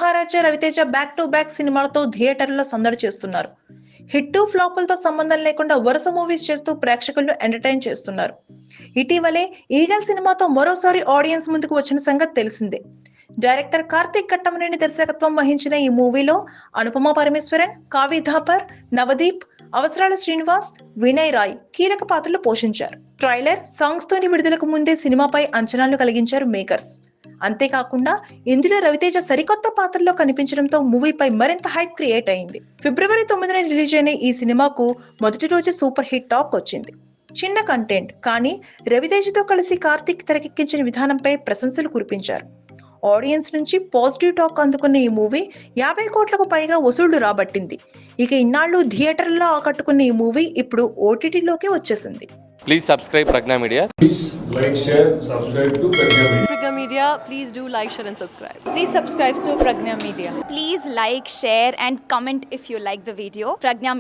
Maharaja Ravi Teja back to back సినిమాలతో థియేటర్లలో సందడి చేస్తున్నారు. హిట్ ఫ్లాపులతో సంబంధం లేకుండా వరుస మూవీస్ చేస్తూ ప్రేక్షకులను ఎంటర్టైన్ చేస్తున్నారు. ఇటీవలే ఈగల్ సినిమాతో మరోసారి ఆడియన్స్ ముందుకు వచ్చిన సంగతి తెలిసిందే. డైరెక్టర్ కార్తీక్ కట్టమనేని దర్శకత్వం వహించిన ఈ మూవీలో అనుపమ పరమేశ్వరన్, కావ్య థాపర్, నవదీప్, అవసరాల శ్రీనివాస్, వినయ్ రాయ్ కీలక పాత్రలు పోషించారు. ట్రైలర్, సాంగ్స్ తోని విడుదలకు ముందే సినిమాపై అంచనాలు కలిగించారు మేకర్స్. అంతేకాకుండా ఇందులో రవితేజ సరికొత్త పాత్రలో కనిపించడంతో మూవీపై మరింత హైప్ క్రియేట్ అయింది. ఫిబ్రవరి 9న రిలీజ్ అయిన ఈ సినిమాకు మొదటి రోజు సూపర్ హిట్ టాక్ వచ్చింది. చిన్న కంటెంట్ కానీ రవితేజతో కలిసి కార్తీక్ తెరకెక్కించిన విధానంపై ప్రశంసలు కురిపించారు. ఆడియన్స్ నుంచి పాజిటివ్ టాక్ అందుకున్న ఈ మూవీ 50 కోట్లకు పైగా వసూళ్లు రాబట్టింది. ఇక ఇన్నాళ్లు థియేటర్లలో ఆకట్టుకున్న ఈ మూవీ ఇప్పుడు ఓటీటీలోకి వచ్చేసింది. Please subscribe Pragna Media. Please like, share, subscribe to Pragna Media. Pragna Media, please do like, share and subscribe. Please subscribe to Pragna Media. Please like, share and comment if you like the video. Pragna Media.